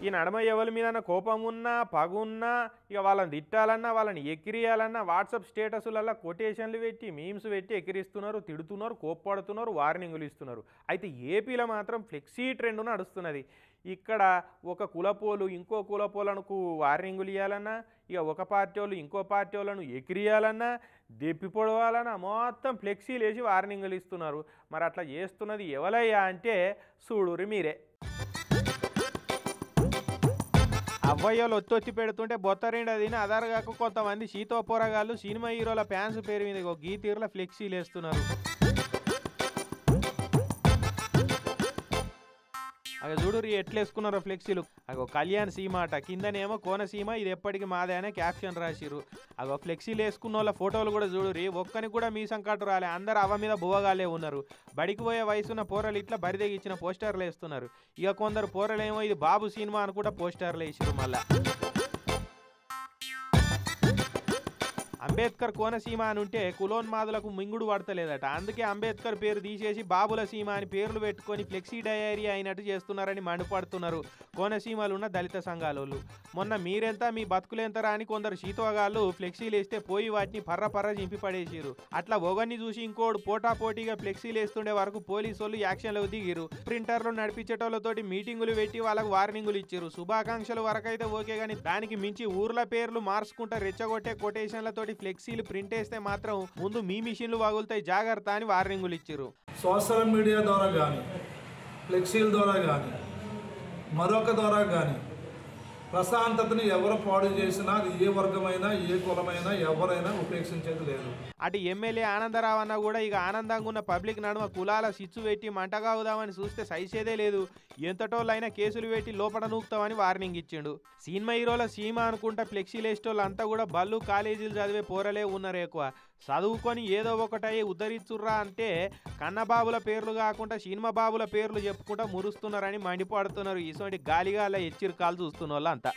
ఈ నడమ ఎవరి మీదన్నా కోపం ఉన్నా పగున్నా ఇక వాళ్ళని తిట్టాలన్నా వాళ్ళని ఎక్కిరియాలన్నా వాట్సాప్ స్టేటస్లలో కొటేషన్లు పెట్టి మీమ్స్ పెట్టి ఎక్కిరిస్తున్నారు, తిడుతున్నారు, కోప్పడుతున్నారు, వార్నింగులు ఇస్తున్నారు. అయితే ఏపీలో మాత్రం ఫ్లెక్సీ ట్రెండ్ నడుస్తున్నది. ఇక్కడ ఒక కులపోలు ఇంకో కులపోలకు వార్నింగులు ఇవ్వాలన్నా, ఇక ఒక పార్టీ వాళ్ళు ఇంకో పార్టీ వాళ్ళను ఎక్కిరియాలన్నా, దెప్పి పొడవాలన్నా మొత్తం ఫ్లెక్సీలు వేసి వార్నింగులు ఇస్తున్నారు. మరి అట్లా చేస్తున్నది ఎవలయ్యా అంటే చూడురి మీరే. అవ్వయ్యలు ఒత్తొత్తి పెడుతుంటే బొత్తరిండి అదిని అదరగాక కొంతమంది సీతో పోరగాళ్ళు సినిమా హీరోల ఫ్యాన్స్ పేరు మీద గీతీరుల ఫ్లెక్సీలు వేస్తున్నారు. అగ చూడురి ఎట్లేసుకున్నారో ఫ్లెక్సీలు. అగో కళ్యాణ్ సీమ అట, కిందనేమో కోనసీమ ఇది ఎప్పటికి మాదే అనే క్యాప్షన్ రాసిరు. అగో ఫ్లెక్సీలు వేసుకున్న వాళ్ళ ఫోటోలు కూడా చూడురి, ఒక్కని కూడా మీ సంకటు రాలే, అందరు అవ్వ మీద బువ్వగాలే ఉన్నారు. బడికి పోయే వయసున్న పోరలు ఇట్లా బరిదెగిచ్చిన పోస్టర్లు వేస్తున్నారు. ఇక కొందరు పోరలేమో ఇది బాబు సినిమా అని కూడా పోస్టర్లు వేసిరు. మళ్ళా అంబేద్కర్ కోనసీమ అని ఉంటే కులోన్మాదులకు మింగుడు పడతలేదట. అందుకే అంబేద్కర్ పేరు తీసేసి బాబుల సీమ అని పేర్లు పెట్టుకొని ఫ్లెక్సీ డయేరీ అయినట్టు చేస్తున్నారని మండిపడుతున్నారు కోనసీమలున్న దళిత సంఘాలోళ్ళు. మొన్న మీరెంత మీ బతుకులెంతరా అని కొందరు శీతోగాళ్ళు ఫ్లెక్సీలు వేస్తే పోయి వాటిని పర్ర చింపి పడేసిరు. అట్లా ఒకరిని చూసి ఇంకోడు పోటాపోటీగా ఫ్లెక్సీలు వేస్తుండే వరకు పోలీసు వాళ్ళు యాక్షన్లకు దిగిరు. ప్రింటర్లు నడిపించేటోళ్ళతోటి మీటింగులు పెట్టి వాళ్ళకు వార్నింగులు ఇచ్చారు. శుభాకాంక్షలు వరకైతే ఓకే, కానీ దానికి మించి ఊర్ల పేర్లు మార్చుకుంటా రెచ్చగొట్టే కొటేషన్లతో ఫ్లెక్సీలు ప్రింట్ వేస్తే మాత్రం ముందు మీ మిషన్లు వగులుతాయి జాగ్రత్త అని వార్నింగులు ఇచ్చారు. సోషల్ మీడియా ద్వారా కానీ, ఫ్లెక్సీల ద్వారా కానీ, మరొక ద్వారా కానీ ప్రశాంతతని ఎవరు పాడు చేసినా అది ఏ వర్గమైనా ఏ కులమైనా ఎవరైనా ఉపేక్షించేది లేదు. అటు ఎమ్మెల్యే ఆనందరావు అన్న కూడా ఇక ఆనందంగా ఉన్న పబ్లిక్ నడుమ కులాల సిచ్చు పెట్టి మంటగావుదామని చూస్తే సైసేదే లేదు, ఎంతటోళ్ళైనా కేసులు పెట్టి లోపల నూపుతామని వార్నింగ్ ఇచ్చిండు. సినిమా హీరోల సీమ అనుకుంటా ఫ్లెక్సీలు వేసేటోళ్ళు అంతా కూడా బళ్ళు కాలేజీలు చదివే పోరలే ఉన్నారు. ఎక్కువ చదువుకొని ఏదో ఒకటై ఉద్ధరిస్తుర్రా అంటే కన్నబాబుల పేర్లు కాకుండా సినిమా బాబుల పేర్లు చెప్పుకుంటా మురుస్తున్నారని మండిపడుతున్నారు. ఇటువంటి గాలిగా ఎచ్చిరికాలు చూస్తున్న వాళ్ళు అంతా.